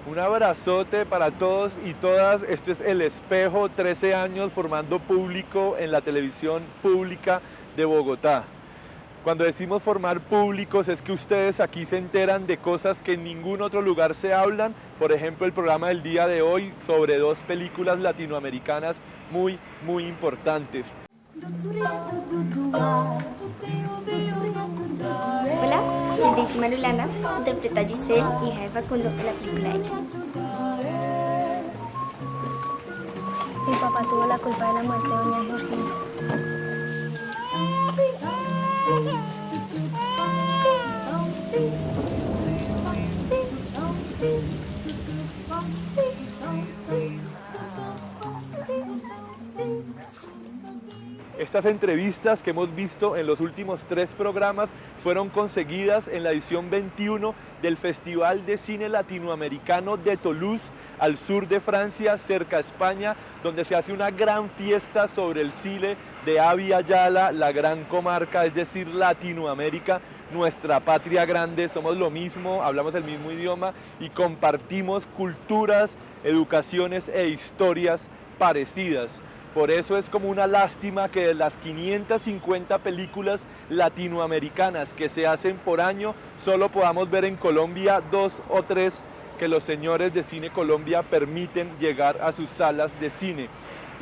Un abrazote para todos y todas. Este es El Espejo, 13 años formando público en la televisión pública de Bogotá. Cuando decimos formar públicos es que ustedes aquí se enteran de cosas que en ningún otro lugar se hablan. Por ejemplo, el programa del día de hoy sobre dos películas latinoamericanas muy importantes. Hola, soy Daisy Marulanda, interpreta a Giselle, hija de Facundo en la película Ella. Mi papá tuvo la culpa de la muerte de doña Georgina. Estas entrevistas que hemos visto en los últimos 3 programas fueron conseguidas en la edición 21 del Festival de Cine Latinoamericano de Toulouse, al sur de Francia, cerca a España, donde se hace una gran fiesta sobre el cine de Abya Yala, la gran comarca, es decir, Latinoamérica, nuestra patria grande. Somos lo mismo, hablamos el mismo idioma y compartimos culturas, educaciones e historias parecidas. Por eso es como una lástima que de las 550 películas latinoamericanas que se hacen por año, solo podamos ver en Colombia 2 o 3 que los señores de Cine Colombia permiten llegar a sus salas de cine.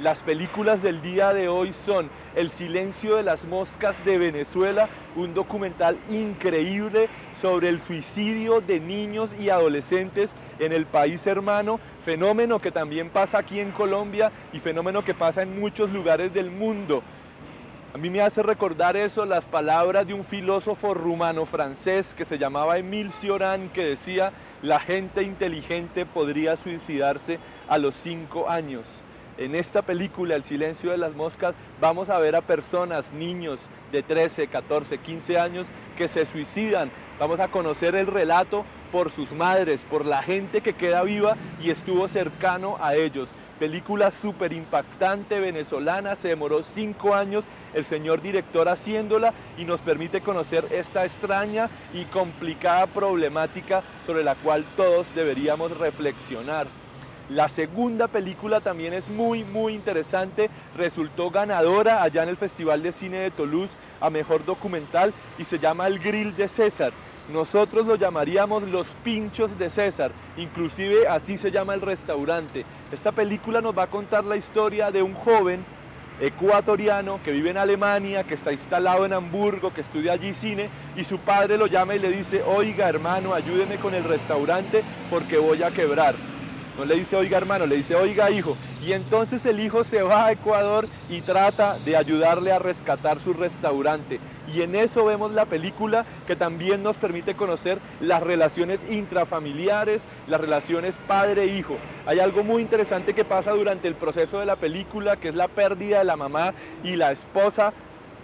Las películas del día de hoy son El silencio de las moscas de Venezuela, un documental increíble sobre el suicidio de niños y adolescentes en el país hermano, fenómeno que también pasa aquí en Colombia y fenómeno que pasa en muchos lugares del mundo. A mí me hace recordar eso las palabras de un filósofo rumano-francés que se llamaba Émile Cioran, que decía: la gente inteligente podría suicidarse a los 5 años. En esta película, El silencio de las moscas, vamos a ver a personas, niños de 13, 14, 15 años que se suicidan. Vamos a conocer el relato por sus madres, por la gente que queda viva y estuvo cercano a ellos. Película súper impactante venezolana, se demoró 5 años el señor director haciéndola y nos permite conocer esta extraña y complicada problemática sobre la cual todos deberíamos reflexionar. La segunda película también es muy interesante, resultó ganadora allá en el Festival de Cine de Toulouse a Mejor Documental y se llama El Grill de César. Nosotros lo llamaríamos Los Pinchos de César, inclusive así se llama el restaurante. Esta película nos va a contar la historia de un joven ecuatoriano que vive en Alemania, que está instalado en Hamburgo, que estudia allí cine, y su padre lo llama y le dice: oiga hermano, ayúdeme con el restaurante porque voy a quebrar. No le dice oiga hermano, le dice oiga hijo. Y entonces el hijo se va a Ecuador y trata de ayudarle a rescatar su restaurante. Y en eso vemos la película, que también nos permite conocer las relaciones intrafamiliares, las relaciones padre-hijo. Hay algo muy interesante que pasa durante el proceso de la película, que es la pérdida de la mamá y la esposa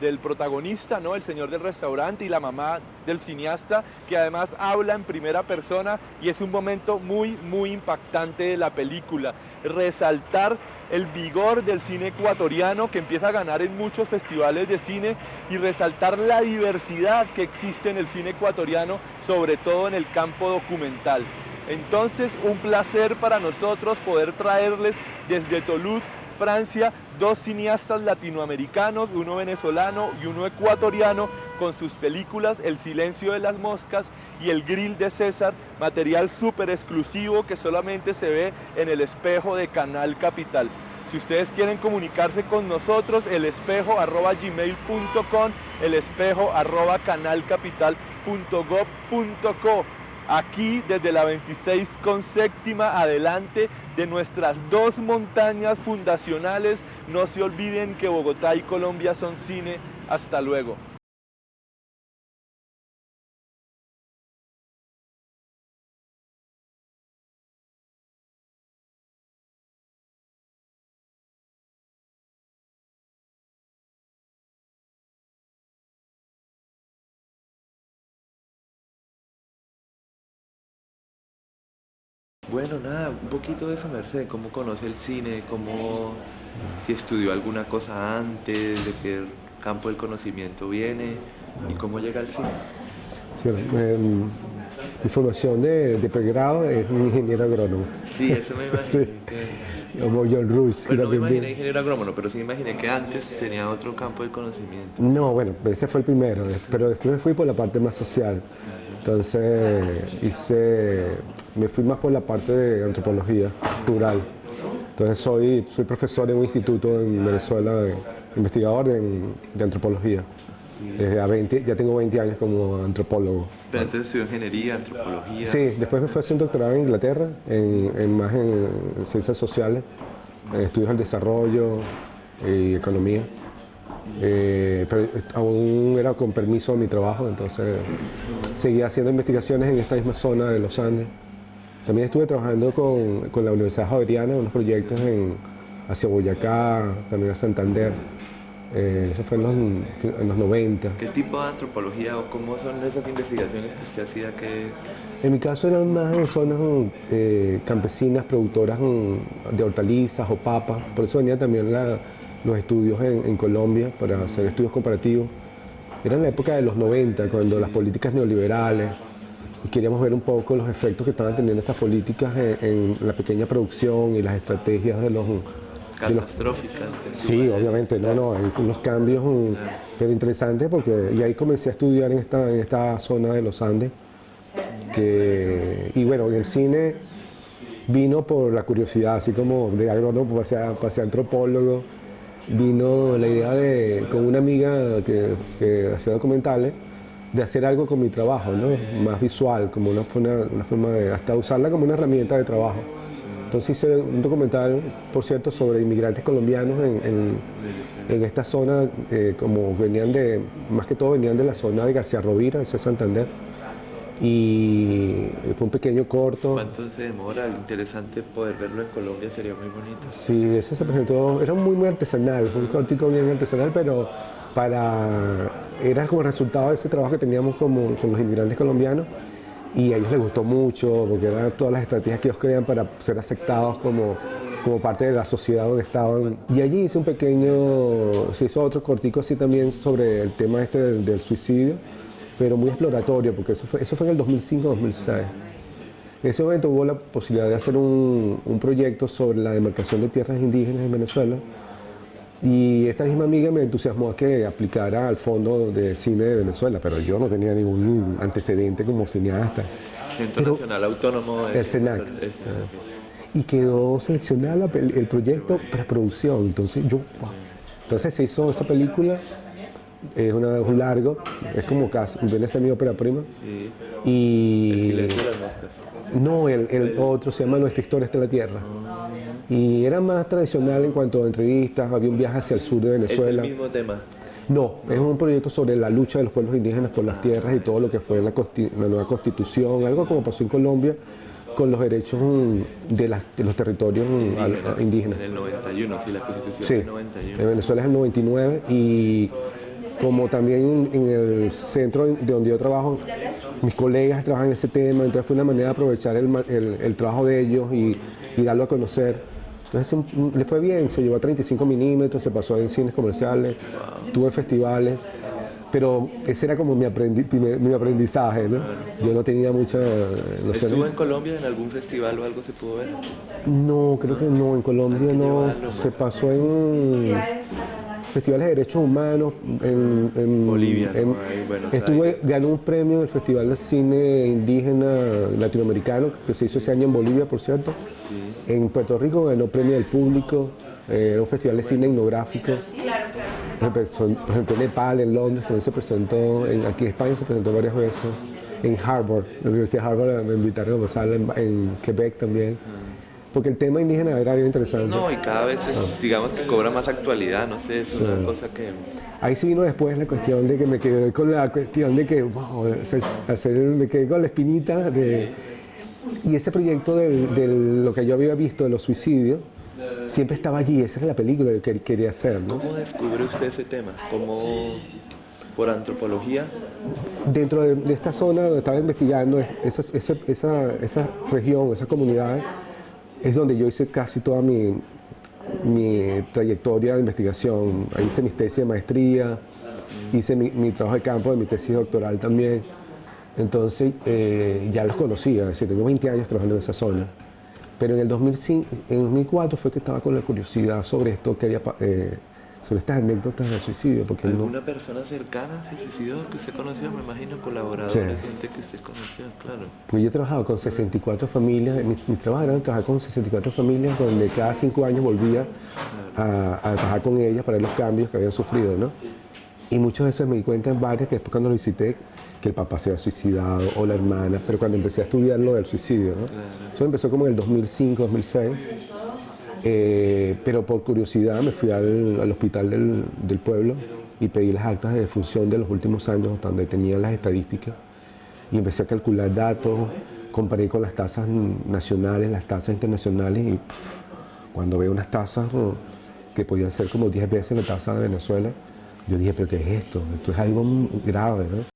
del protagonista, ¿no? El señor del restaurante, y la mamá del cineasta, que además habla en primera persona, y es un momento muy impactante de la película. Resaltar el vigor del cine ecuatoriano, que empieza a ganar en muchos festivales de cine, y resaltar la diversidad que existe en el cine ecuatoriano, sobre todo en el campo documental. Entonces, un placer para nosotros poder traerles desde Toulouse, Francia, 2 cineastas latinoamericanos, uno venezolano y uno ecuatoriano, con sus películas El silencio de las moscas y El grill de César, material súper exclusivo que solamente se ve en El Espejo de Canal Capital. Si ustedes quieren comunicarse con nosotros, elespejo@gmail.com, elespejo@canalcapital.gov.co. Aquí desde la 26 con séptima adelante de nuestras 2 montañas fundacionales. No se olviden que Bogotá y Colombia son cine. Hasta luego. Bueno, nada, un poquito de su merced, cómo conoce el cine, cómo, si estudió alguna cosa antes, de qué campo del conocimiento viene y cómo llega al cine. Sí, mi formación de pregrado es un ingeniero agrónomo. Sí, eso me imaginé. Sí. Como John Rush. Bueno, no me imaginé ingeniero agrónomo, pero sí me imaginé que antes tenía otro campo de conocimiento. No, bueno, ese fue el primero, pero después me fui por la parte más social. Entonces me fui más por la parte de antropología rural. Entonces soy profesor en un instituto en Venezuela, investigador de antropología. Ya tengo 20 años como antropólogo. Pero entonces estudió ingeniería, antropología. Sí, después me fui a hacer un doctorado en Inglaterra, más en ciencias sociales, en estudios del desarrollo y economía. Pero aún era con permiso de mi trabajo, entonces seguía haciendo investigaciones en esta misma zona de los Andes. También estuve trabajando con la Universidad Javeriana en unos proyectos hacia Boyacá, también a Santander. Eso fue en los 90. ¿Qué tipo de antropología o cómo son esas investigaciones que usted hacía? En mi caso eran más en zonas campesinas, productoras de hortalizas o papas. Por eso venía también los estudios en Colombia para hacer estudios comparativos. Era en la época de los 90, cuando las políticas neoliberales, y queríamos ver un poco los efectos que estaban teniendo estas políticas en la pequeña producción y las estrategias de los catastróficas. Sí, obviamente, hay unos cambios, pero interesantes porque, y ahí comencé a estudiar en esta zona de los Andes, y bueno, en el cine vino por la curiosidad, así como de agrónomo pasé a antropólogo, vino la idea con una amiga que hacía documentales, de hacer algo con mi trabajo, ¿no? Más visual, como una forma de hasta usarla como una herramienta de trabajo. Entonces hice un documental, por cierto, sobre inmigrantes colombianos en esta zona, como más que todo venían de la zona de García Rovira, de Santander, y fue un pequeño corto. ¿Cuánto se demora? Interesante poder verlo en Colombia, sería muy bonito. Sí, ese se presentó, era muy artesanal, fue un cortico bien artesanal, pero era como resultado de ese trabajo que teníamos con los inmigrantes colombianos. Y a ellos les gustó mucho porque eran todas las estrategias que ellos querían para ser aceptados como parte de la sociedad donde estaban. Y allí se hizo otro cortico así también sobre el tema del suicidio, pero muy exploratorio, porque eso fue en el 2005-2006. En ese momento hubo la posibilidad de hacer un proyecto sobre la demarcación de tierras indígenas en Venezuela. Y esta misma amiga me entusiasmó a que aplicara al Fondo de Cine de Venezuela, pero yo no tenía ningún antecedente como cineasta. Centro Nacional Autónomo el CENAC. Y quedó seleccionada el proyecto preproducción, entonces Entonces se hizo esa película, es un largo, es como casi, viene a ser mi ópera prima. Sí. Y El silencio de las moscas. No, el otro se llama Nuestra Historia está en la Tierra. Y era más tradicional en cuanto a entrevistas, había un viaje hacia el sur de Venezuela. ¿Es el mismo tema? No, es un proyecto sobre la lucha de los pueblos indígenas por las tierras y todo lo que fue la nueva constitución, algo como pasó en Colombia con los derechos de los territorios indígenas. En el 91, sí, la constitución sí, del 91. En Venezuela es el 99 y como también en el centro de donde yo trabajo, mis colegas trabajan en ese tema, entonces fue una manera de aprovechar el trabajo de ellos y darlo a conocer. Entonces le fue bien, se llevó a 35 milímetros, se pasó en cines comerciales, tuvo festivales, pero ese era como mi aprendizaje, ¿no? Yo no tenía mucha noción. ¿Estuvo en Colombia en algún festival o algo se pudo ver? No, creo que no, en Colombia no, se pasó en festivales de derechos humanos, en Bolivia, ganó un premio en el Festival de Cine Indígena Latinoamericano, que se hizo ese año en Bolivia, por cierto. Sí. En Puerto Rico ganó premio del público, era un festival de cine etnográfico. Por ejemplo, en Nepal, en Londres, también se presentó, aquí en España se presentó varias veces. En Harvard, la Universidad de Harvard me invitaron a pasarla, en Quebec también. Porque el tema indígena era bien interesante. No, y cada vez digamos que cobra más actualidad, no sé, es una cosa que... Ahí sí vino después la cuestión de que me quedé con la cuestión de que, me quedé con la espinita de... Y ese proyecto de lo que yo había visto de los suicidios, siempre estaba allí, esa es la película que quería hacer, ¿no? ¿Cómo descubre usted ese tema? ¿Cómo, por antropología? Dentro de esta zona donde estaba investigando, esa región, esa comunidad, es donde yo hice casi toda mi trayectoria de investigación. Ahí hice mis tesis de maestría, hice mi trabajo de campo de mi tesis doctoral también. Entonces ya los conocía, es decir, tengo 20 años trabajando en esa zona. Pero en el 2005, en 2004 fue que estaba con la curiosidad sobre esto que había, sobre estas anécdotas del suicidio. Porque ¿Alguna persona cercana se suicidó que usted conoció? Me imagino colaboradores, Sí. gente que usted conoció, claro. Pues yo he trabajado con 64 familias, mi trabajo era trabajar con 64 familias donde cada 5 años volvía a trabajar con ellas para ver los cambios que habían sufrido, ¿no? Y muchas veces me di cuenta en varias que después cuando lo visité, que el papá se había suicidado o la hermana, pero cuando empecé a estudiar lo del suicidio, ¿no? Claro. Eso empezó como en el 2005, 2006, pero por curiosidad me fui al hospital del pueblo y pedí las actas de defunción de los últimos años donde tenía las estadísticas y empecé a calcular datos, comparé con las tasas nacionales, las tasas internacionales y cuando veo unas tasas que podían ser como 10 veces la tasa de Venezuela, yo dije, pero ¿qué es esto? Esto es algo grave, ¿no?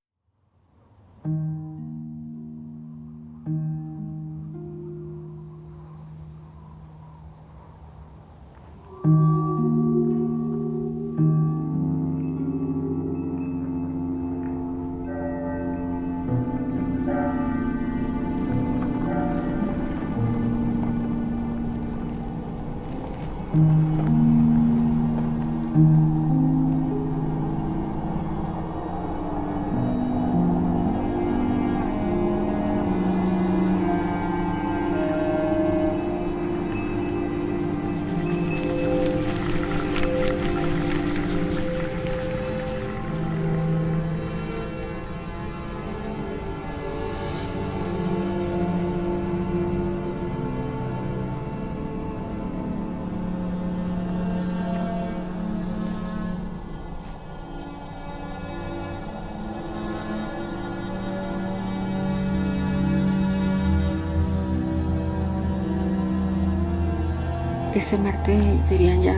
Ese martes serían ya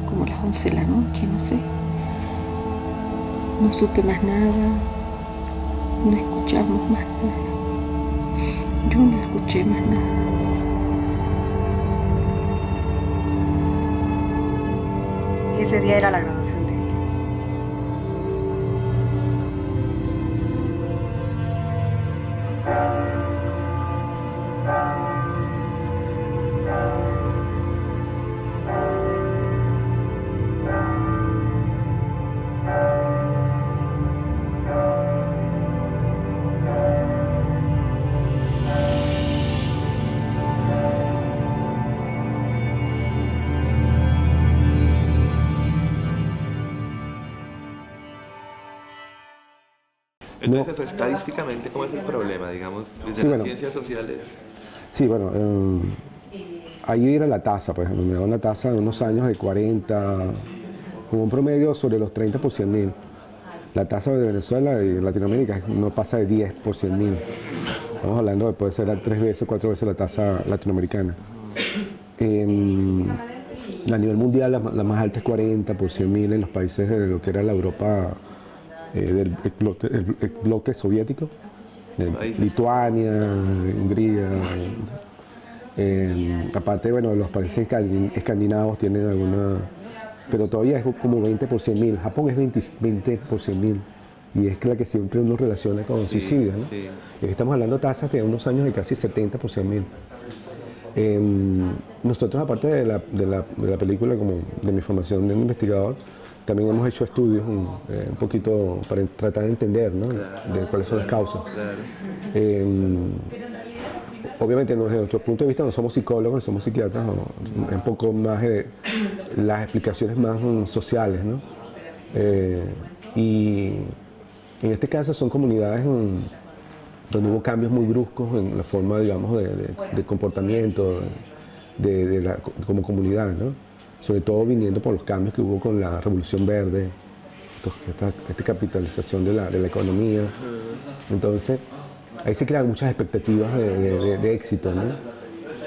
como las 11 de la noche, no sé. No supe más nada, no escuchamos más nada. Yo no escuché más nada. Y ese día era la graduación de ella. Entonces, eso, estadísticamente, ¿cómo es el problema? Digamos, desde Sí, las bueno. ciencias sociales. Sí, bueno, ahí era la tasa, pues me daban la tasa de unos años de 40, como un promedio sobre los 30 por 100.000. La tasa de Venezuela y Latinoamérica no pasa de 10 por 100.000. Estamos hablando de puede ser 3 veces, 4 veces la tasa latinoamericana. A nivel mundial la más alta es 40 por 100.000 en los países de lo que era la Europa del el bloque soviético, Lituania, Hungría, aparte, bueno, los países escandinavos tienen alguna, pero todavía es como 20 por 100.000. Japón es 20 por 100.000 y es la que siempre uno relaciona con suicidio, ¿no? Sí. Estamos hablando de tasas de unos años de casi 70 por 100.000. Nosotros, aparte de la película, como de mi formación de investigador, también hemos hecho estudios un poquito para tratar de entender, ¿no? De cuáles son las causas. Claro. Obviamente, desde nuestro punto de vista, no somos psicólogos, no somos psiquiatras, es un poco más las explicaciones más sociales, ¿no? Y en este caso son comunidades donde hubo cambios muy bruscos en la forma, digamos, de comportamiento como comunidad, ¿no? Sobre todo viniendo por los cambios que hubo con la Revolución Verde, esta capitalización de la economía. Entonces, ahí se crean muchas expectativas de éxito, ¿no?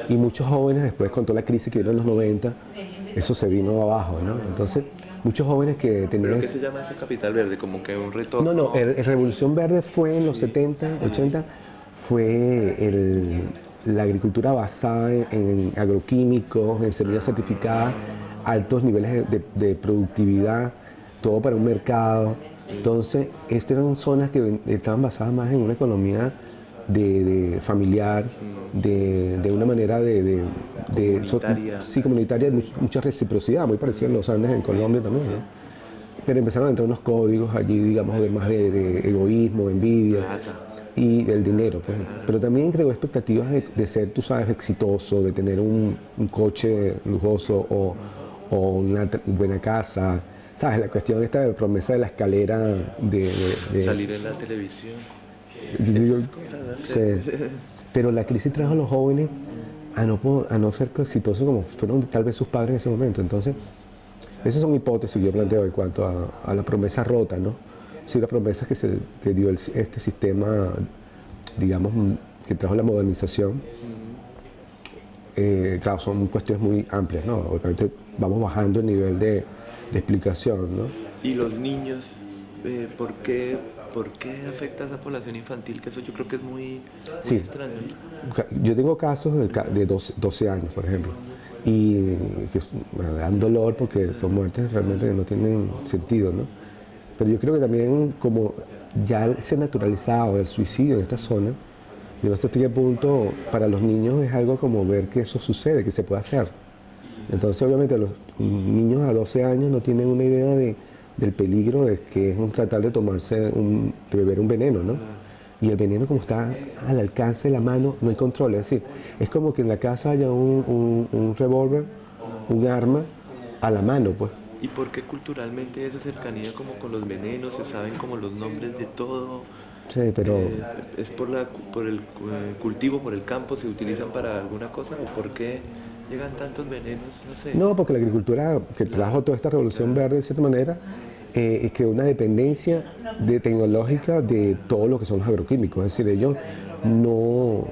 Y muchos jóvenes después, con toda la crisis que vino en los 90, eso se vino abajo, ¿no? Entonces, muchos jóvenes que tenían... ¿Pero qué se llama ese capital verde? Como que un retorno... No, el Revolución Verde fue en los 70, 80, fue la agricultura basada en agroquímicos, en semillas certificadas, altos niveles de productividad, todo para un mercado. Entonces, estas eran zonas que estaban basadas más en una economía de familiar, de una manera Comunitaria. sí, comunitaria, mucha reciprocidad, muy parecida en los Andes, en Colombia también, ¿no? Pero empezaron a entrar unos códigos allí, digamos, de más de egoísmo, envidia Plata. y del dinero, pues. Pero también creó expectativas de ser, tú sabes, exitoso, de tener un coche lujoso o una buena casa, ¿sabes? La cuestión esta de la promesa de la escalera de Salir en la televisión. Sí. Pero la crisis trajo a los jóvenes a no ser exitosos como fueron tal vez sus padres en ese momento. Entonces, esas son hipótesis que yo planteo en cuanto a la promesa rota, ¿no? Sí, la promesa que dio este sistema, digamos, que trajo la modernización. Claro, son cuestiones muy amplias, ¿no? Obviamente vamos bajando el nivel de explicación, ¿no? Y los niños, ¿por qué afecta a esa población infantil? Que eso yo creo que es muy Sí. extraño, ¿no? Yo tengo casos de 12 años, por ejemplo, y que bueno, dan dolor porque son muertes realmente que no tienen sentido, ¿no? Pero yo creo que también como ya se ha naturalizado el suicidio en esta zona, yo no sé hasta qué punto para los niños es algo como ver que eso sucede, que se puede hacer. Entonces obviamente los niños a 12 años no tienen una idea del peligro de que es tratar de de beber un veneno, ¿no? Y el veneno como está al alcance de la mano, no hay control. Es decir, es como que en la casa haya un revólver, un arma a la mano, pues. ¿Y por qué culturalmente esa cercanía como con los venenos, se saben como los nombres de todo? Sí, pero ¿Es por el cultivo, por el campo, se utilizan para alguna cosa? ¿O por qué llegan tantos venenos? No sé. no, porque la agricultura que trajo toda esta revolución verde de cierta manera creó una dependencia tecnológica de todo lo que son los agroquímicos. Es decir, ellos no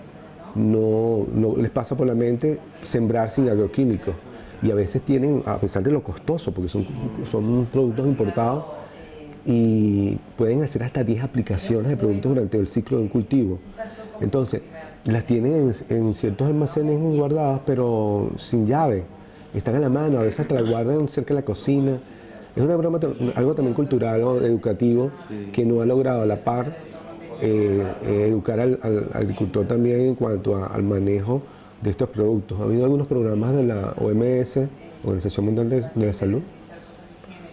les pasa por la mente sembrar sin agroquímicos. Y a veces tienen, a pesar de lo costoso, porque son productos importados, y pueden hacer hasta 10 aplicaciones de productos durante el ciclo de un cultivo. Entonces, las tienen en ciertos almacenes guardadas, pero sin llave. Están a la mano, a veces hasta las guardan cerca de la cocina. Es una broma, algo también cultural o educativo que no ha logrado a la par educar al agricultor también en cuanto al manejo de estos productos. Ha habido algunos programas de la OMS, Organización Mundial de la Salud,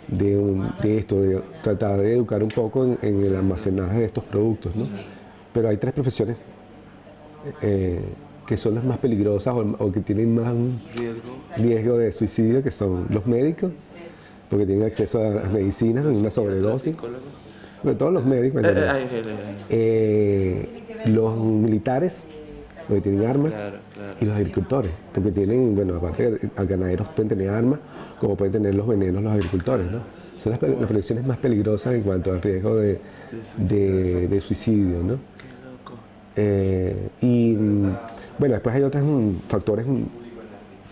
de esto, de tratar de educar un poco en el almacenaje de estos productos, ¿no? Pero hay tres profesiones que son las más peligrosas o que tienen más riesgo de suicidio, que son los médicos, porque tienen acceso a las medicinas en una sobredosis. Bueno, todos los médicos, los militares, porque tienen armas, Claro. y los agricultores, porque tienen, bueno, aparte de ganaderos pueden tener armas, como pueden tener los venenos los agricultores, ¿no? Son las profesiones más peligrosas en cuanto al riesgo de suicidio, ¿no? Bueno, después hay otros factores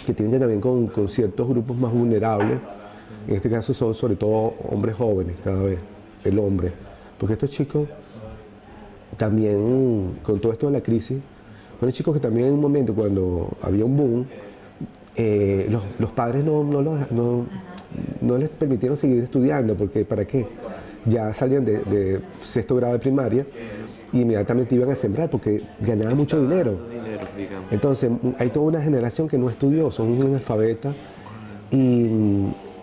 que tienen también con ciertos grupos más vulnerables. En este caso son sobre todo hombres jóvenes, cada vez, el hombre. Porque estos chicos también, con todo esto de la crisis, fueron chicos que también en un momento cuando había un boom, los padres no les permitieron seguir estudiando, porque ¿para qué? Ya salían de sexto grado de primaria y inmediatamente iban a sembrar porque ganaban mucho dinero. Entonces hay toda una generación que no estudió, son analfabetas. Y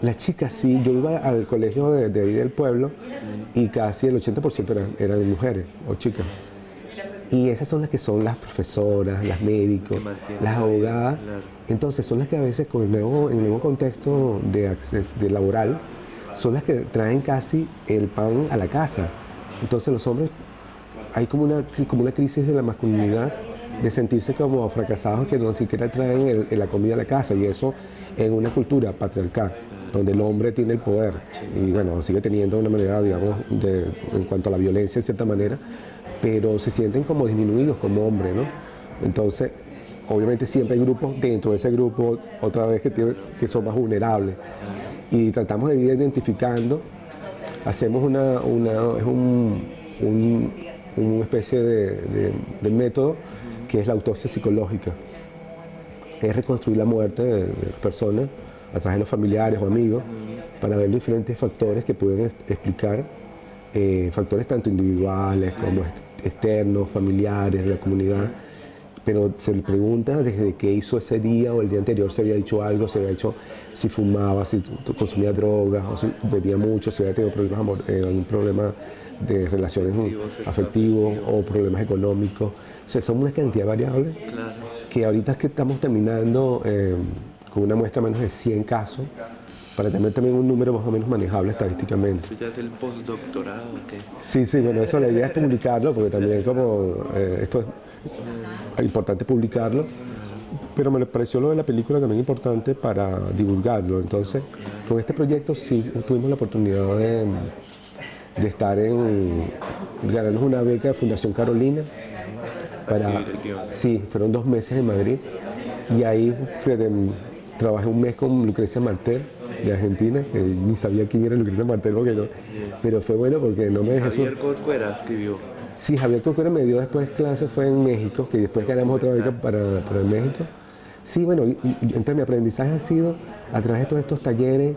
las chicas sí, yo iba al colegio de ahí del pueblo y casi el 80% eran mujeres o chicas. Y esas son las que son las profesoras, las médicos, las abogadas. Entonces son las que a veces con el nuevo contexto de laboral, son las que traen casi el pan a la casa. Entonces los hombres, hay como una crisis de la masculinidad, de sentirse como fracasados que no siquiera traen la comida a la casa, y eso en una cultura patriarcal, donde el hombre tiene el poder, y bueno, sigue teniendo de una manera, digamos, en cuanto a la violencia en cierta manera, pero se sienten como disminuidos como hombres, ¿no? Entonces, obviamente siempre hay grupos dentro de ese grupo, otra vez que son más vulnerables, y tratamos de ir identificando, hacemos una especie de método que es la autopsia psicológica, es reconstruir la muerte de personas a través de los familiares o amigos para ver los diferentes factores que pueden explicar factores tanto individuales como externos, familiares, de la comunidad, pero se le pregunta desde qué hizo ese día o el día anterior, si había dicho algo, si había hecho, si fumaba, si consumía drogas, o si bebía mucho, si había tenido problemas, algún problema de relaciones afectivos o problemas económicos. O sea, son una cantidad de variables que ahorita es que estamos terminando con una muestra menos de 100 casos, para tener también un número más o menos manejable estadísticamente. ¿Tú ya es el postdoctorado o qué? Sí, bueno, eso la idea es publicarlo, porque también como esto es importante publicarlo, pero me pareció lo de la película también importante para divulgarlo. Entonces, con este proyecto sí tuvimos la oportunidad de estar ganarnos una beca de Fundación Carolina. Sí, fueron 2 meses en Madrid, y ahí trabajé un mes con Lucrecia Martel, de Argentina, ni sabía quién era Lucrecia Martel, porque no, pero fue bueno porque no me dejé. Javier Corcuera escribió. Sí, Javier Corcuera me dio después clases, fue en México, que después ganamos otra beca para México. Sí, bueno, entonces mi aprendizaje ha sido a través de todos estos talleres.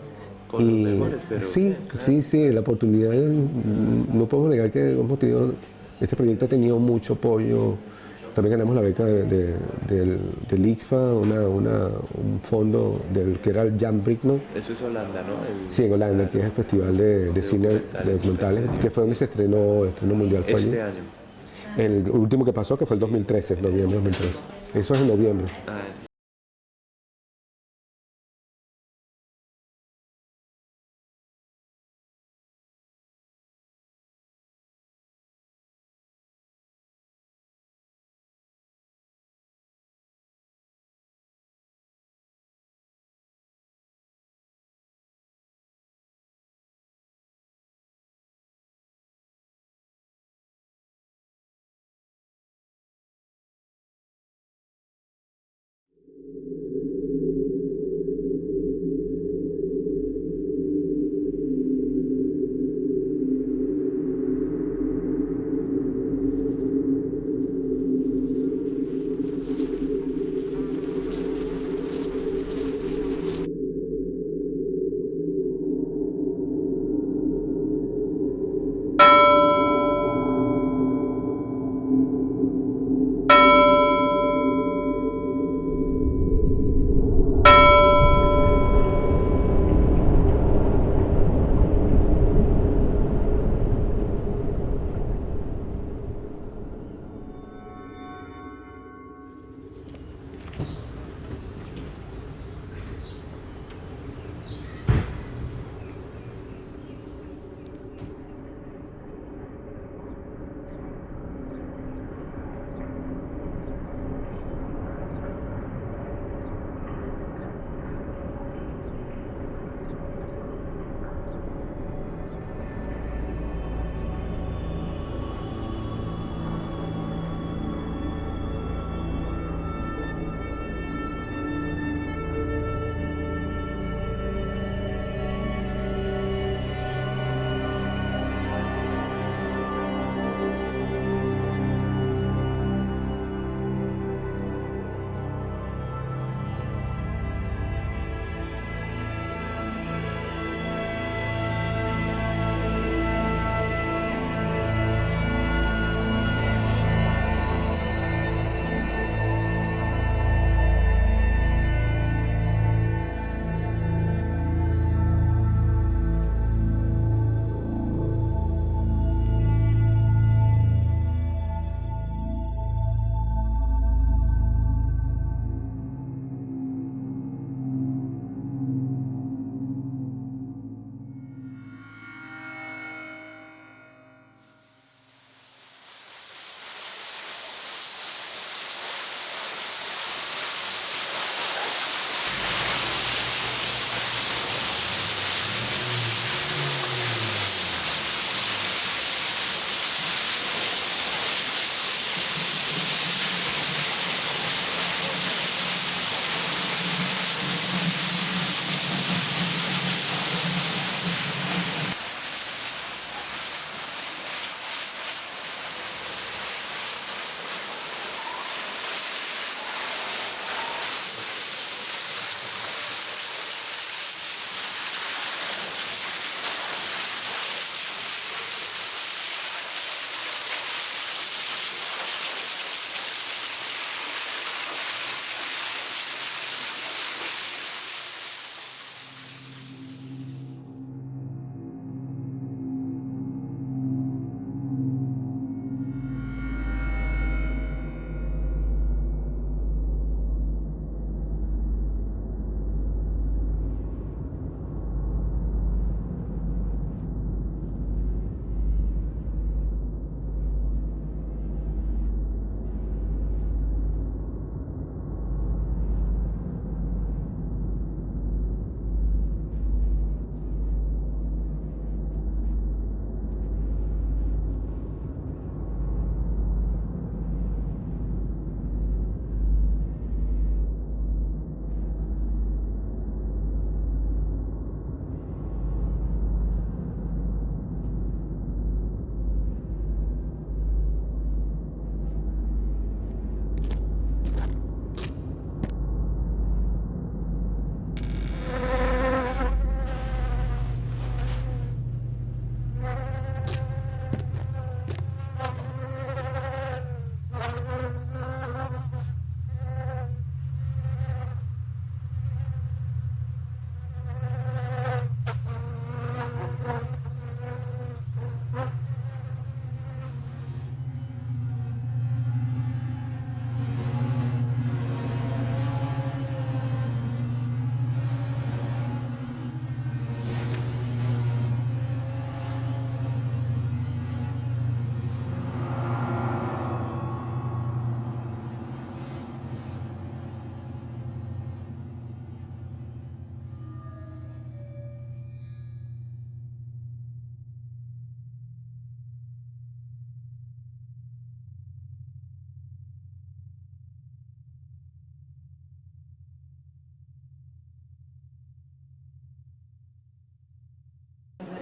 Con los mejores, pero... Sí, la oportunidad, no podemos negar que hemos tenido, este proyecto ha tenido mucho apoyo. También ganamos la beca del ICFA, un fondo que era el Jan Brickman. Eso es Holanda, ¿no? Sí, en Holanda, que es el Festival de Cine de Documentales, que fue donde se estrenó mundial. Este año. El último que pasó, que fue el 2013, noviembre de 2013. Eso es en noviembre.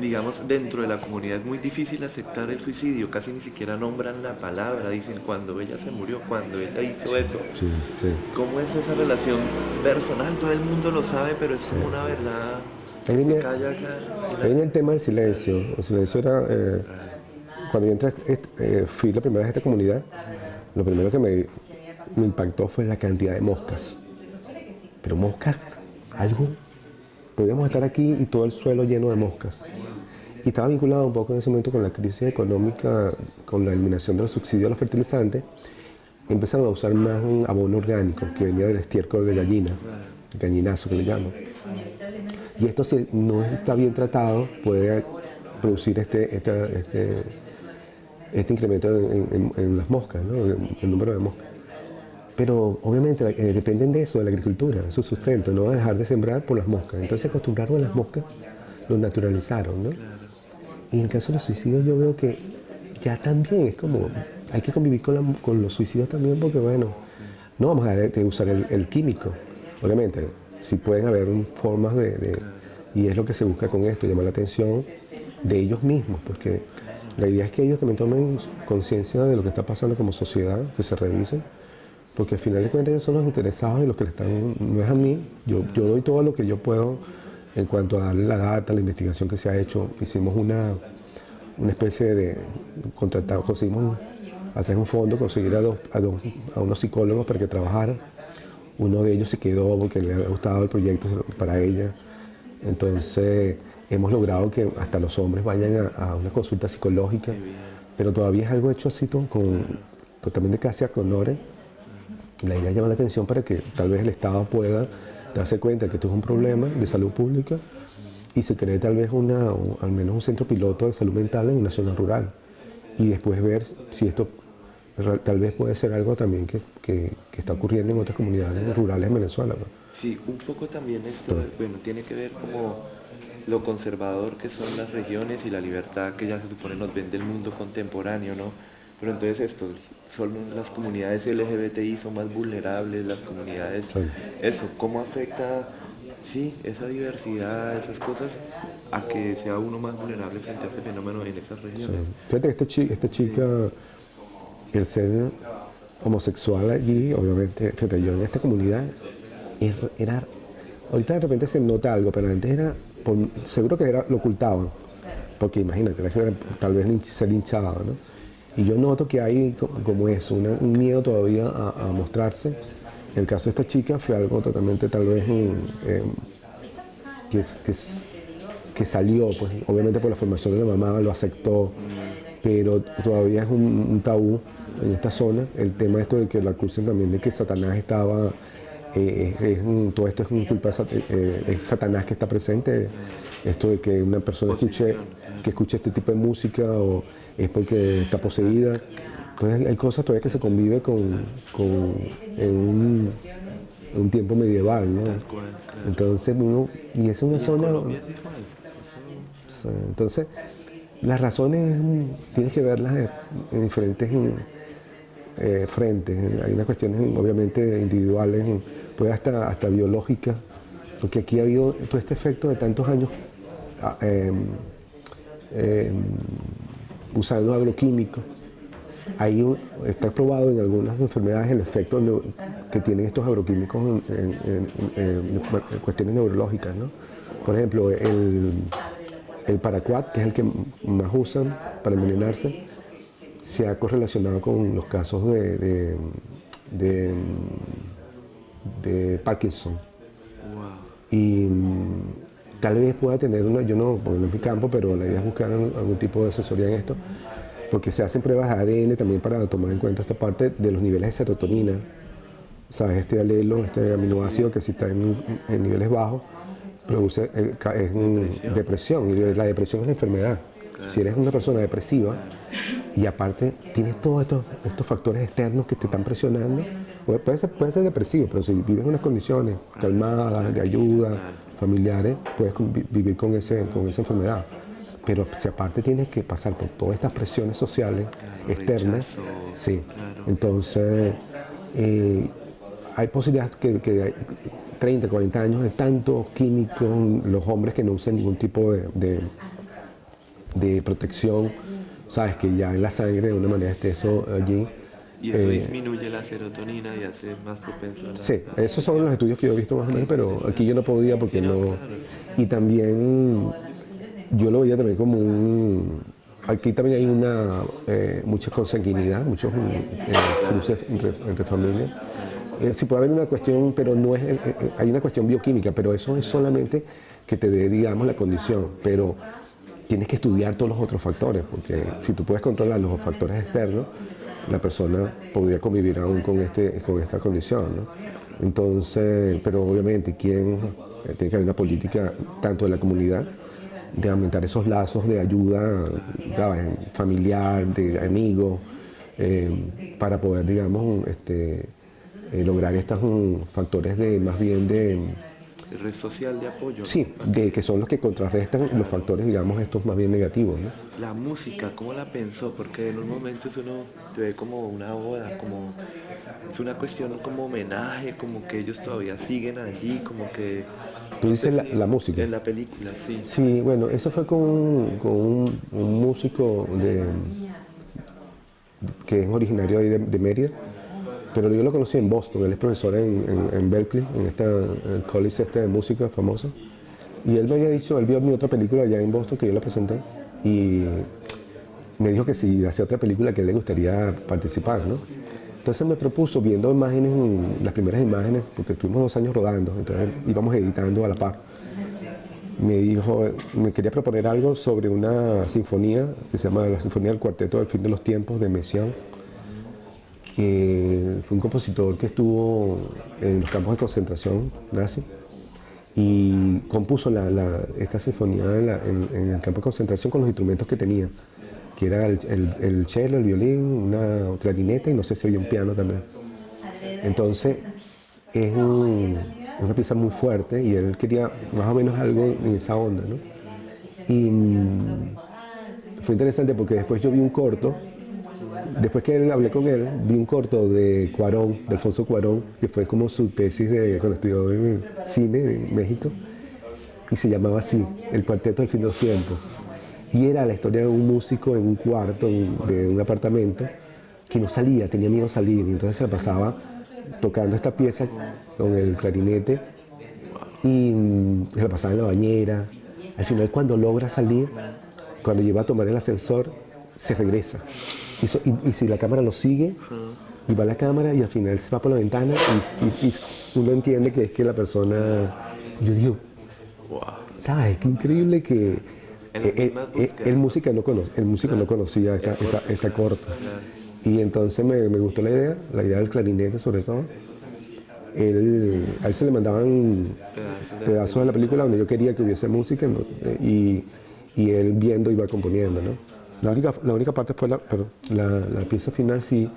digamos, dentro de la comunidad es muy difícil aceptar el suicidio, casi ni siquiera nombran la palabra, dicen cuando ella se murió, cuando ella hizo eso. Sí, sí. ¿Cómo es esa relación personal? Todo el mundo lo sabe, pero es como una verdad Ahí viene, calla acá. ahí viene el tema del silencio. El silencio era, cuando yo entré, fui la primera vez a esta comunidad, lo primero que me impactó fue la cantidad de moscas. Pero moscas, algo, podíamos estar aquí y todo el suelo lleno de moscas. Y estaba vinculado un poco en ese momento con la crisis económica, con la eliminación de los subsidios a los fertilizantes. Empezaron a usar más un abono orgánico que venía del estiércol de gallina, el gallinazo que le llaman. Y esto, si no está bien tratado, puede producir este incremento en las moscas, ¿no? El número de moscas. Pero obviamente dependen de eso, de la agricultura, de su sustento, no va a dejar de sembrar por las moscas. Entonces se acostumbraron a las moscas, lo naturalizaron, ¿no? Y en el caso de los suicidios yo veo que ya también es como, hay que convivir con los suicidios también porque bueno, no vamos a dejar de usar el químico. Obviamente, si pueden haber formas y es lo que se busca con esto, llamar la atención de ellos mismos, porque la idea es que ellos también tomen conciencia de lo que está pasando como sociedad, que se revisen. Porque al final de cuentas ellos son los interesados y los que le están, no es a mí, yo doy todo lo que yo puedo en cuanto a darle la data, la investigación que se ha hecho. Hicimos una especie de conseguimos a través de un fondo conseguir a unos psicólogos para que trabajaran. Uno de ellos se quedó porque le había gustado el proyecto para ella. Entonces hemos logrado que hasta los hombres vayan a una consulta psicológica, pero todavía es algo hecho así totalmente casi a honores. La idea llama la atención para que tal vez el Estado pueda darse cuenta que esto es un problema de salud pública y se cree tal vez al menos un centro piloto de salud mental en una zona rural y después ver si esto tal vez puede ser algo también que está ocurriendo en otras comunidades rurales en Venezuela, ¿no? Sí, un poco también esto, bueno, tiene que ver como lo conservador que son las regiones y la libertad que ya se supone nos vende el mundo contemporáneo, ¿no? Pero entonces esto, son las comunidades LGBTI son más vulnerables, las comunidades, eso, ¿cómo afecta, sí, esa diversidad, esas cosas, a que sea uno más vulnerable frente a este fenómeno en esas regiones? Sí. Fíjate que esta chica, el ser homosexual allí, obviamente, fíjate, yo en esta comunidad, ahorita de repente se nota algo, pero antes seguro que lo ocultaban, porque imagínate, tal vez ser linchada, ¿no? Y yo noto que hay como eso, un miedo todavía a mostrarse. En el caso de esta chica fue algo totalmente tal vez que salió, pues obviamente por la formación de la mamá lo aceptó, pero todavía es un tabú en esta zona, el tema esto de que la acusen también de que Satanás estaba, todo esto es un culpa es Satanás que está presente, esto de que una persona escuche este tipo de música o es porque está poseída. Entonces hay cosas todavía que se convive en un tiempo medieval, ¿no? Entonces y es una zona, entonces las razones tienes que verlas en diferentes frentes. Hay unas cuestiones obviamente individuales, puede hasta biológicas, porque aquí ha habido todo este efecto de tantos años usando agroquímicos. Ahí está probado en algunas enfermedades el efecto que tienen estos agroquímicos en cuestiones neurológicas, ¿no? Por ejemplo, el paraquat, que es el que más usan para envenenarse, se ha correlacionado con los casos de Parkinson. Y tal vez pueda tener yo no, porque no es mi campo, pero la idea es buscar algún tipo de asesoría en esto, porque se hacen pruebas de ADN también para tomar en cuenta esta parte de los niveles de serotonina. ¿Sabes? Este alelo, este aminoácido que si está en niveles bajos, produce depresión, y la depresión es la enfermedad. Si eres una persona depresiva y aparte tienes todos estos factores externos que te están presionando, puede ser depresivo, pero si vives en unas condiciones calmadas, de ayuda, familiares, puedes vivir con esa enfermedad. Pero si aparte tienes que pasar por todas estas presiones sociales externas, sí. Entonces hay posibilidades que 30, 40 años de tantos químicos, los hombres que no usan ningún tipo de de protección, sabes, que ya en la sangre de una manera esté eso allí. Y eso disminuye la serotonina y hace más propenso a la... Sí, esos son los estudios que yo he visto más o menos, pero aquí yo no podía porque Sí, no... claro. Y también yo lo veía también como un... Aquí también hay mucha consanguinidad, muchos cruces entre familias. Sí puede haber una cuestión, pero no es... hay una cuestión bioquímica, pero eso es solamente que te dé, digamos, la condición, pero tienes que estudiar todos los otros factores, porque si tú puedes controlar los factores externos, la persona podría convivir aún con esta condición, ¿no? Entonces, pero obviamente tiene que haber una política tanto de la comunidad de aumentar esos lazos de ayuda, ¿sabes?, familiar, de amigos, para poder, digamos, lograr estos factores de más bien de Red social de apoyo. sí, de que son los que contrarrestan los factores, digamos, estos más bien negativos, ¿no? La música, ¿cómo la pensó? Porque en un momento uno te ve como una boda, como es una cuestión como homenaje, como que ellos todavía siguen allí, como que... Tú dices no sé si la música. En la película, sí. Sí, bueno, eso fue con un músico que es originario ahí de Mérida, pero yo lo conocí en Boston. Él es profesor en Berkeley, en el college de música famoso, y él me había dicho, él vio mi otra película allá en Boston que yo la presenté, y me dijo que si hacía otra película que a él le gustaría participar, ¿no? Entonces me propuso, viendo imágenes, las primeras imágenes, porque estuvimos 2 años rodando, entonces íbamos editando a la par. Me dijo, me quería proponer algo sobre una sinfonía que se llama la Sinfonía del Cuarteto del Fin de los Tiempos de Messiaen, que fue un compositor que estuvo en los campos de concentración nazi y compuso esta sinfonía en el campo de concentración con los instrumentos que tenía, que era el cello, el violín, una clarineta y no sé si había un piano también. Entonces es una pieza muy fuerte y él quería más o menos algo en esa onda, ¿no? Y fue interesante porque después yo vi un corto, después que hablé con él, vi un corto de Cuarón, de Alfonso Cuarón, que fue como su tesis cuando estudió en cine en México, y se llamaba así, El Cuarteto del Fin de los Tiempos. Y era la historia de un músico en un cuarto de un apartamento que no salía, tenía miedo a salir, y entonces se la pasaba tocando esta pieza con el clarinete y se la pasaba en la bañera. Al final, cuando logra salir, cuando lleva a tomar el ascensor, se regresa. Y si la cámara lo sigue, y va la cámara y al final se va por la ventana y uno entiende que es que la persona... Yo digo, ¿sabes? Qué increíble que el músico no conocía esta corta. Y entonces me gustó la idea del clarinete sobre todo. A él se le mandaban pedazos de la película donde yo quería que hubiese música, ¿no? y él viendo iba componiendo, ¿no? La única parte fue la pieza final, sí,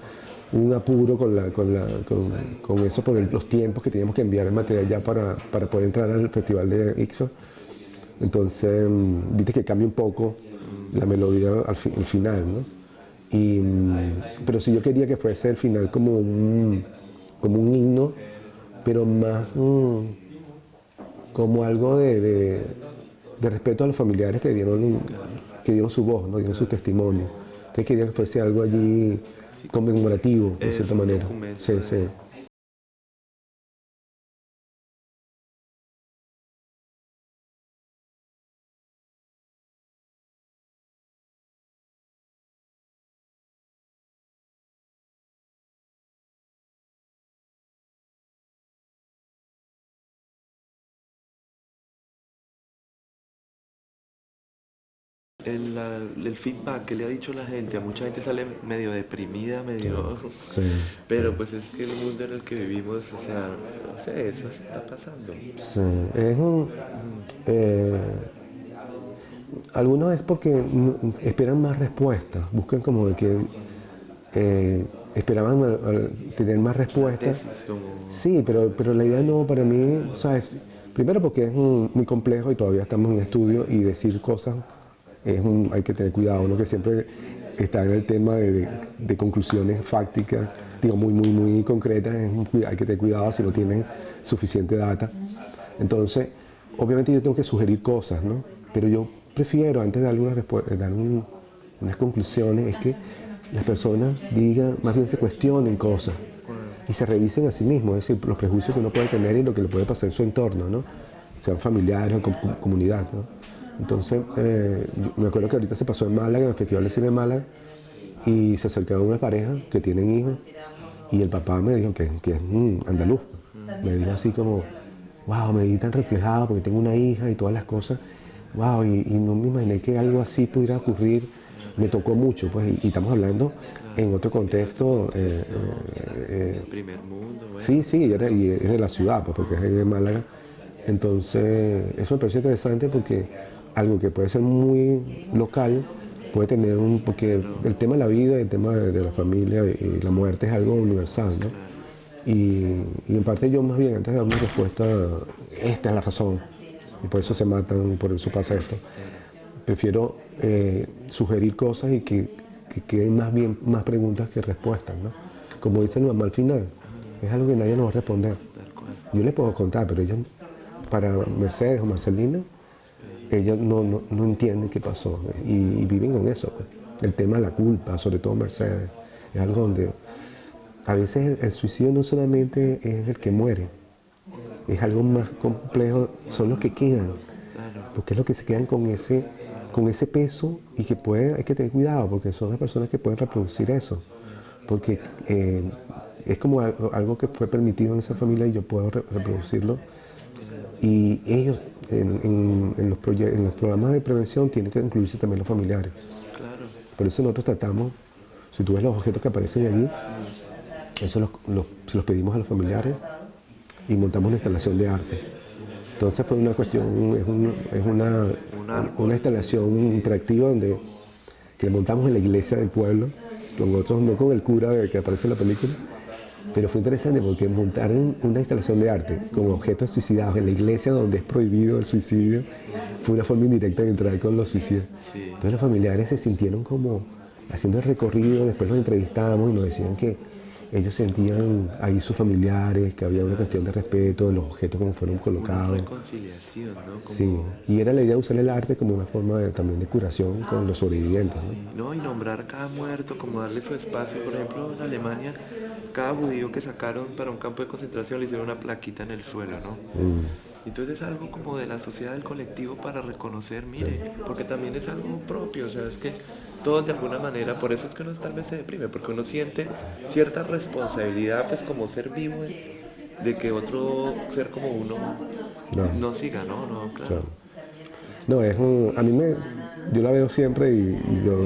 un apuro con eso por los tiempos que teníamos que enviar el material ya para poder entrar al festival de Ixo. Entonces, viste que cambia un poco la melodía al final, ¿no? Pero sí yo quería que fuese el final como un himno, pero más como algo de respeto a los familiares que dieron su voz, ¿no? Dieron su testimonio. Entonces quería que fuese algo allí conmemorativo, de cierta manera. Sí, sí. El feedback que le ha dicho la gente, a mucha gente sale medio deprimida, medio... Sí, pero pues es que el mundo en el que vivimos, o sea, no sé, eso está pasando. Sí, algunos es porque esperan más respuestas, buscan como de que esperaban tener más respuestas. Sí, pero la idea no, para mí, ¿sabes? Primero porque es muy complejo y todavía estamos en estudio y decir cosas hay que tener cuidado, ¿no? Que siempre está en el tema de conclusiones fácticas, digo, muy concretas, hay que tener cuidado si no tienen suficiente data. Entonces, obviamente yo tengo que sugerir cosas, ¿no? Pero yo prefiero, antes de dar unas conclusiones, es que las personas digan, más bien se cuestionen cosas y se revisen a sí mismos, es decir, los prejuicios que uno puede tener y lo que le puede pasar en su entorno, ¿no? Sean familiares o comunidad, ¿no? Entonces, me acuerdo que ahorita se pasó en Málaga, en el Festival de Cine de Málaga, y se acercaba una pareja que tienen hijos, y el papá me dijo que es andaluz. Me dijo así como, wow, me vi tan reflejado porque tengo una hija y todas las cosas, wow, y no me imaginé que algo así pudiera ocurrir. Me tocó mucho, pues, y estamos hablando en otro contexto. Primer mundo, bueno. Sí, y es de la ciudad, pues, porque es de Málaga. Entonces, eso me parece interesante porque algo que puede ser muy local puede tener porque el tema de la vida, el tema de la familia y la muerte es algo universal, ¿no? Y en parte yo más bien, antes de dar una respuesta, esta es la razón, y por eso se matan, por eso pasa esto, prefiero sugerir cosas y que queden más preguntas que respuestas, ¿no? Como dice mi mamá al final, es algo que nadie nos va a responder. Yo les puedo contar, pero ellos, para Mercedes o Marcelina, ellos no entienden qué pasó y viven con eso, pues. El tema de la culpa, sobre todo Mercedes, es algo donde a veces el suicidio no solamente es el que muere, es algo más complejo, son los que quedan, porque es los que se quedan con ese peso y que hay que tener cuidado porque son las personas que pueden reproducir eso, porque es como algo que fue permitido en esa familia y yo puedo reproducirlo, y ellos en los programas de prevención tienen que incluirse también los familiares. Por eso nosotros tratamos, si tú ves los objetos que aparecen allí, eso se los pedimos a los familiares y montamos una instalación de arte. Entonces fue una cuestión, es una instalación interactiva que montamos en la iglesia del pueblo, con otros, no con el cura que aparece en la película, pero fue interesante porque montar una instalación de arte con objetos suicidados en la iglesia donde es prohibido el suicidio fue una forma indirecta de entrar con los suicidas. Entonces los familiares se sintieron como haciendo el recorrido, después los entrevistamos y nos decían que ellos sentían ahí sus familiares, que había una cuestión de respeto de los objetos como fueron colocados. Una reconciliación, ¿no? Como... Sí, y era la idea de usar el arte como una forma también de curación con los sobrevivientes, ¿no? No, y nombrar cada muerto, como darle su espacio. Por ejemplo, en Alemania, cada judío que sacaron para un campo de concentración le hicieron una plaquita en el suelo, ¿no? Entonces es algo como de la sociedad, del colectivo, para reconocer, mire, porque también es algo propio, o sea, es que todos de alguna manera, por eso es que uno tal vez se deprime, porque uno siente cierta responsabilidad, pues como ser vivo, de que otro ser como uno no siga, ¿no? No, claro. No, a mí yo la veo siempre y yo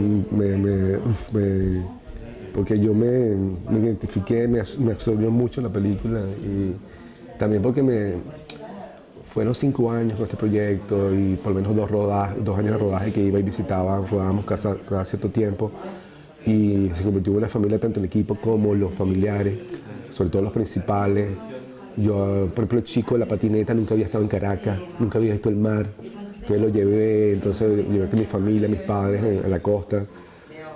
porque yo me identifiqué, me absorbió mucho la película y también porque fueron 5 años con este proyecto y por lo menos 2 años de rodaje que iba y visitaba, rodábamos cada cierto tiempo y se convirtió en una familia, tanto el equipo como los familiares, sobre todo los principales. Yo, por ejemplo, el chico de la patineta nunca había estado en Caracas, nunca había visto el mar, entonces lo llevé, llevé con mi familia, mis padres a la costa.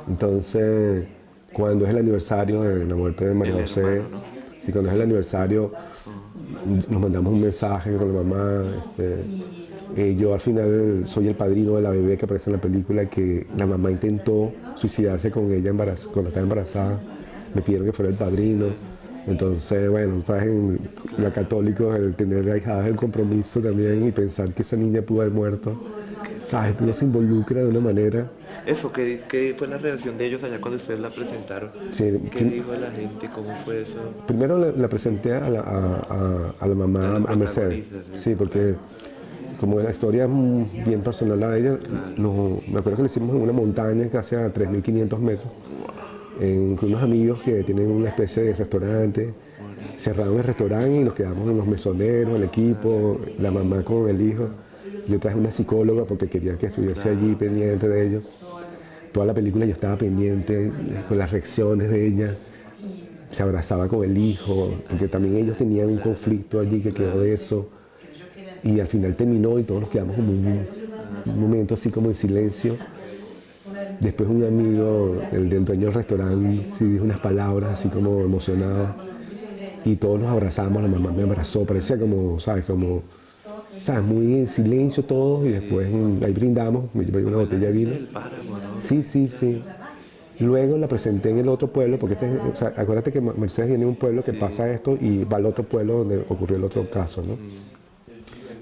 Entonces, cuando es el aniversario de la muerte de María José, sí, cuando es el aniversario, nos mandamos un mensaje con la mamá. Yo al final soy el padrino de la bebé que aparece en la película, que la mamá intentó suicidarse con ella cuando estaba embarazada. Me pidieron que fuera el padrino. Entonces, bueno, sabes, en la católica, el tener ahijadas, el compromiso también y pensar que esa niña pudo haber muerto, sabes, uno se involucra de una manera. Eso, ¿qué fue la reacción de ellos allá cuando ustedes la presentaron? Sí, ¿Qué dijo la gente? ¿Cómo fue eso? Primero la presenté a la mamá, a Mercedes. Sí, porque como la historia es bien personal a ella, me acuerdo que lo hicimos en una montaña casi a 3.500 metros, con unos amigos que tienen una especie de restaurante. Cerraron el restaurante y nos quedamos en los mesoneros, el equipo, la mamá con el hijo. Yo traje una psicóloga porque quería que estuviese allí pendiente de ellos. Toda la película yo estaba pendiente con las reacciones de ella. Se abrazaba con el hijo, porque también ellos tenían un conflicto allí que quedó de eso. Y al final terminó y todos nos quedamos como un momento así como en silencio. Después un amigo, el del dueño del restaurante, sí dijo unas palabras así como emocionado. Y todos nos abrazamos, la mamá me abrazó, parecía como, ¿sabes? Como ¿sabes? Muy en silencio todos y después ahí brindamos, me llevé una botella de vino. El páramo, ¿no? Sí, sí, sí. Luego la presenté en el otro pueblo, porque o sea, acuérdate que Mercedes viene de un pueblo que pasa esto y va al otro pueblo donde ocurrió el otro caso, ¿no?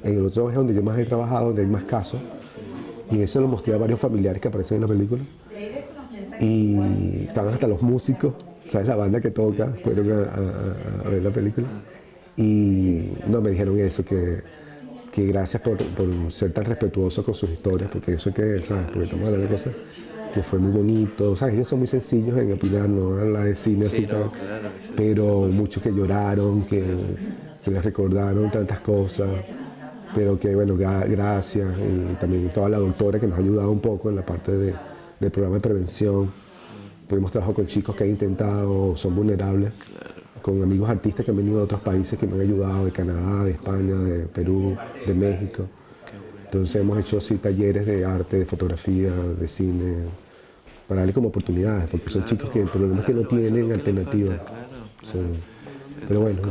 En el otro es donde yo más he trabajado, donde hay más casos, y eso lo mostré a varios familiares que aparecen en la película. Y estaban hasta los músicos, ¿sabes? La banda que toca, fueron a ver la película. Y no, me dijeron eso, que gracias por ser tan respetuoso con sus historias, porque eso que, ¿sabes? Porque estamos hablando de cosas que fue muy bonito, ¿sabes? Ellos son muy sencillos en opinar, no habla de cine así, claro, pero muchos que lloraron, que les recordaron tantas cosas, pero que bueno, gracias, y también toda la doctora que nos ha ayudado un poco en la parte del programa de prevención, porque hemos trabajado con chicos que han intentado, son vulnerables, con amigos artistas que han venido de otros países que me han ayudado, de Canadá, de España, de Perú, de México. Entonces hemos hecho así talleres de arte, de fotografía, de cine, para darle como oportunidades, porque son chicos que el problema es que no tienen alternativa. Sí. Pero bueno,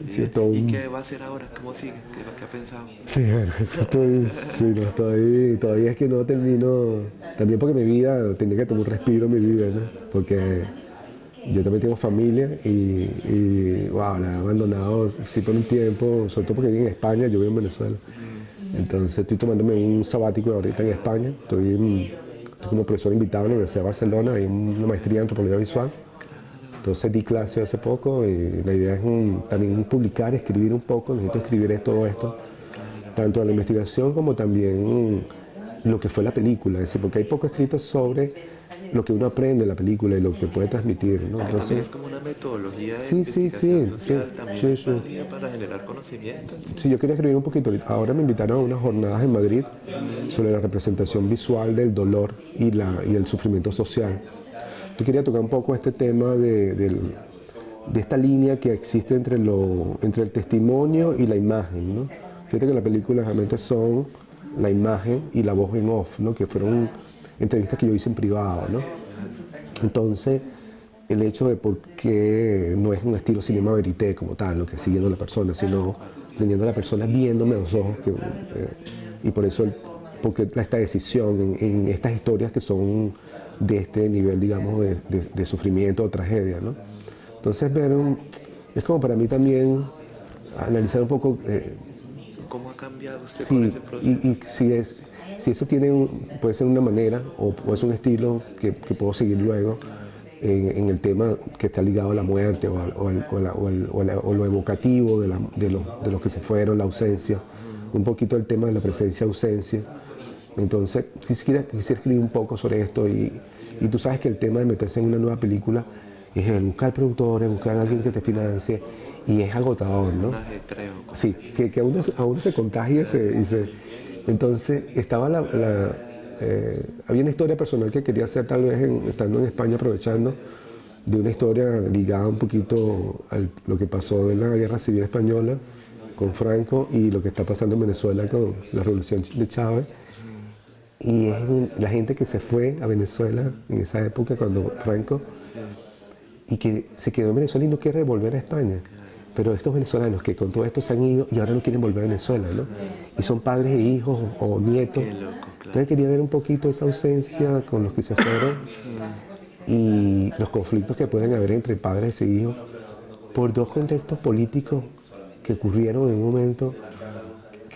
sí, todo ¿Y qué va a hacer ahora? ¿Cómo sigue? ¿Qué ha pensado? Sí, bueno, todavía es que no termino, también porque mi vida, tenía que tomar un respiro en mi vida, ¿no? Porque yo también tengo familia y wow, la he abandonado sí por un tiempo, sobre todo porque vivo en España, yo vivo en Venezuela. Entonces estoy tomándome un sabático ahorita en España, estoy como profesor invitado en la Universidad de Barcelona, hay una maestría en antropología visual. Entonces di clase hace poco y la idea es también publicar, escribir un poco, necesito escribir todo esto, tanto de la investigación como también lo que fue la película, es decir, porque hay poco escrito sobre lo que uno aprende en la película y lo que puede transmitir, ¿no? Entonces es como una metodología de sí, investigación social, también sí. válida para generar conocimiento. Sí, yo quería escribir un poquito. Ahora me invitaron a unas jornadas en Madrid sobre la representación visual del dolor y el sufrimiento social. Yo quería tocar un poco este tema de esta línea que existe entre el testimonio y la imagen, ¿no? Fíjate que la película realmente son la imagen y la voz en off, ¿no? Que fueron entrevistas que yo hice en privado, ¿no? Entonces, el hecho de por qué no es un estilo cinema verité como tal, lo que siguiendo a la persona, sino teniendo a la persona viéndome a los ojos, y por eso porque esta decisión en estas historias que son de este nivel, digamos, de sufrimiento o tragedia, ¿no? Entonces, es como para mí también analizar un poco ¿Cómo ha cambiado usted sí, con ese proceso? y si eso puede ser una manera o es un estilo que puedo seguir luego en el tema que está ligado a la muerte o lo evocativo de los que se fueron, la ausencia, un poquito el tema de la presencia-ausencia. Entonces, quisiera escribir un poco sobre esto y tú sabes que el tema de meterse en una nueva película es el buscar productores, buscar a alguien que te financie y es agotador, ¿no? Un ajetreo. Sí, que a uno se contagia entonces estaba había una historia personal que quería hacer tal vez estando en España, aprovechando de una historia ligada un poquito a lo que pasó en la Guerra Civil Española con Franco y lo que está pasando en Venezuela con la revolución de Chávez. Y es la gente que se fue a Venezuela en esa época cuando Franco y que se quedó en Venezuela y no quiere volver a España. Pero estos venezolanos que con todo esto se han ido y ahora no quieren volver a Venezuela, ¿no? Y son padres e hijos o nietos. Qué loco, claro. Entonces quería ver un poquito esa ausencia con los que se fueron y los conflictos que pueden haber entre padres e hijos por dos contextos políticos que ocurrieron en un momento.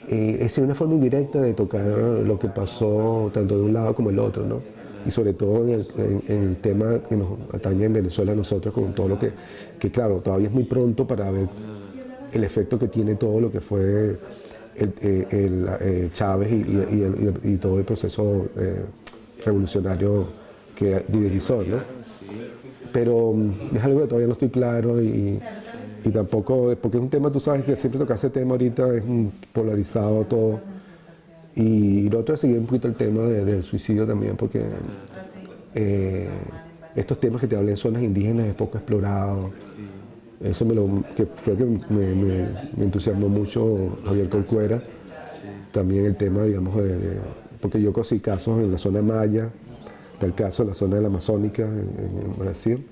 Es una forma indirecta de tocar lo que pasó tanto de un lado como el otro, ¿no? Y sobre todo en el tema que nos atañe en Venezuela a nosotros, con todo lo que claro, todavía es muy pronto para ver el efecto que tiene todo lo que fue Chávez y todo el proceso revolucionario que liderizó, ¿no? Pero es algo que todavía no estoy claro y tampoco, porque es un tema, tú sabes que siempre tocar ese tema ahorita es polarizado todo. Y lo otro es seguir un poquito el tema del suicidio también, porque estos temas que te hablé en zonas indígenas es poco explorado. Eso creo que me entusiasmó mucho Javier Corcuera. También el tema, digamos, porque yo conocí casos en la zona maya, está el caso en la zona de la Amazónica, en Brasil,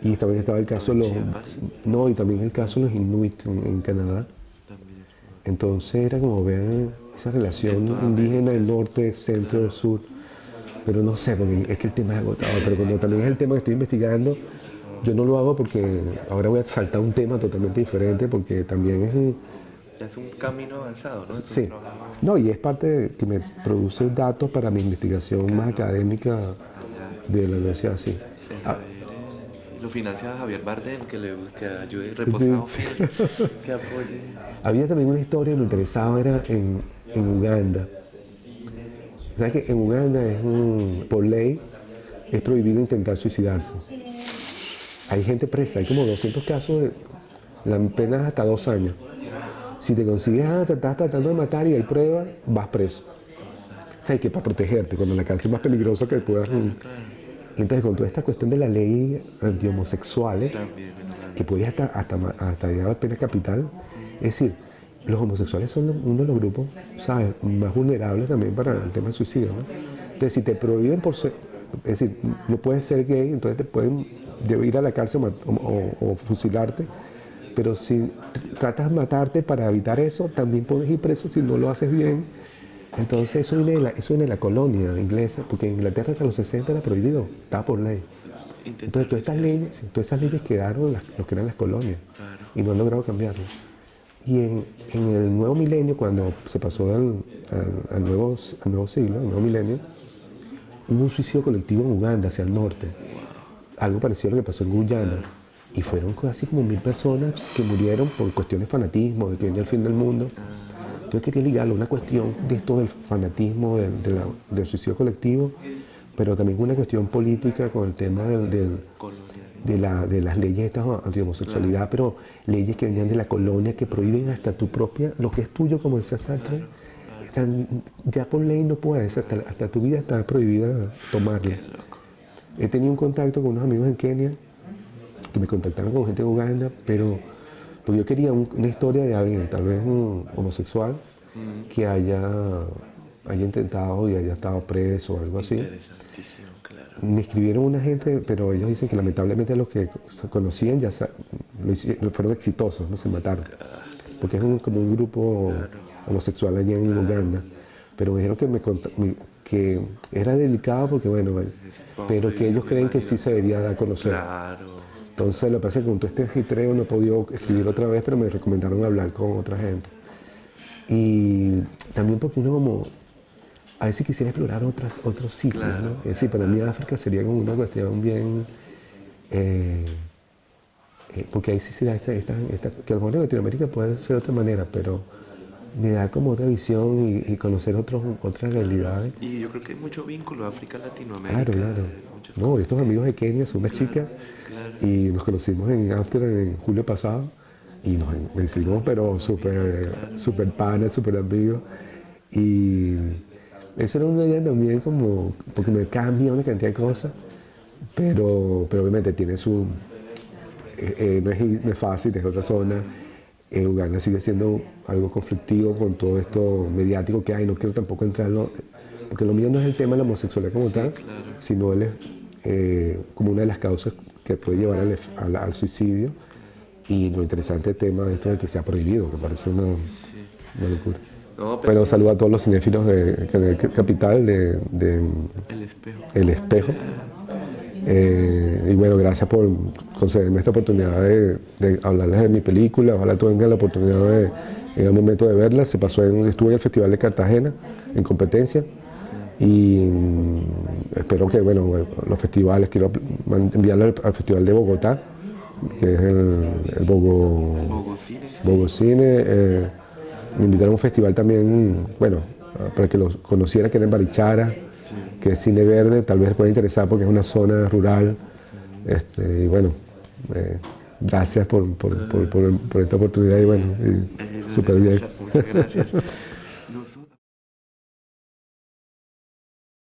y también estaba el caso de y también el caso de los Inuit en Canadá. Entonces era como ver esa relación indígena del norte, centro, sur. Pero no sé, porque es que el tema es agotador. Pero como también es el tema que estoy investigando, yo no lo hago porque ahora voy a saltar un tema totalmente diferente, porque también es un... Es un camino avanzado, ¿no? Sí, no, y es parte que me produce datos para mi investigación más académica de la universidad, sí. Lo financia Javier Bardem, que ayude, reposado, Sí. que apoye. Había también una historia que me interesaba, era en Uganda. ¿Sabes que en Uganda por ley es prohibido intentar suicidarse? Hay gente presa, hay como 200 casos de la pena es hasta 2 años. Si te consigues, te estás tratando de matar y hay pruebas, vas preso. O sea, que para protegerte, cuando la cárcel es más peligrosa que puedas... Y entonces con toda esta cuestión de la ley anti-homosexuales, que puede hasta llegar a la pena capital, es decir, los homosexuales son uno de los grupos, ¿sabes?, más vulnerables también para el tema del suicidio, ¿no? Entonces, si te prohíben por ser, es decir, no puedes ser gay, entonces te pueden ir a la cárcel o fusilarte, pero si tratas de matarte para evitar eso, también puedes ir preso si no lo haces bien. Entonces eso viene de la colonia inglesa, porque en Inglaterra hasta los 60 era prohibido, estaba por ley. Entonces todas esas leyes quedaron los que eran las colonias y no han logrado cambiarlo. Y en el nuevo milenio, cuando se pasó al nuevo siglo, al nuevo milenio, hubo un suicidio colectivo en Uganda, hacia el norte, algo parecido a lo que pasó en Guyana, y fueron casi como 1000 personas que murieron por cuestiones de fanatismo, de que venía el fin del mundo. Entonces quería ligarlo a una cuestión de esto del fanatismo, del suicidio colectivo, pero también una cuestión política con el tema de las leyes estas anti-homosexualidad, pero leyes que venían de la colonia que prohíben hasta tu propia, lo que es tuyo, como decía Sartre, ya por ley no puedes, hasta tu vida está prohibida tomarla. He tenido un contacto con unos amigos en Kenia que me contactaron con gente de Uganda, pero porque yo quería una historia de alguien, tal vez un homosexual, que haya intentado y haya estado preso o algo así. Me escribieron una gente, pero ellos dicen que lamentablemente los que se conocían ya fueron exitosos, no se mataron. Porque es como un grupo homosexual allá en Uganda. Pero me dijeron que era delicado porque, bueno, pero que ellos creen que sí se debería dar a conocer. Entonces lo que pasa es que con todo este ajetreo no he podido escribir otra vez, pero me recomendaron hablar con otra gente. Y también porque uno como, a veces quisiera explorar otros sitios, ¿no? Es decir, para mí África sería como una cuestión bien, porque ahí sí se da que a lo mejor en Latinoamérica puede ser de otra manera, pero me da como otra visión y conocer otras realidades. Y yo creo que hay mucho vínculo África-Latinoamérica. Claro. No, estos amigos de Kenia son una chica y nos conocimos en Ámsterdam en julio pasado y nos hicimos pero súper panas, súper amigos. Y esa era una idea también como, porque me cambia una cantidad de cosas, pero obviamente tiene su... no es fácil, es otra zona. Uganda sigue siendo algo conflictivo con todo esto mediático que hay. No quiero tampoco entrarlo, porque lo mío no es el tema de la homosexualidad como tal, sino él es como una de las causas que puede llevar al suicidio, y lo interesante del tema de esto de que sea prohibido, que parece una locura. No, pero saludo a todos los cinéfilos de Capital, de El Espejo. Y bueno, gracias por concederme esta oportunidad de hablarles de mi película. Ojalá tengan la oportunidad en el momento de verla. Estuve en el Festival de Cartagena en competencia y espero que, bueno, los festivales, quiero enviarla al Festival de Bogotá, que es el Bogocine. Me invitaron a un festival también, bueno, para que los conociera, que era en Barichara, que es cine verde, tal vez les pueda interesar porque es una zona rural. Y bueno, gracias por esta oportunidad y bueno, súper bien. Muchas gracias.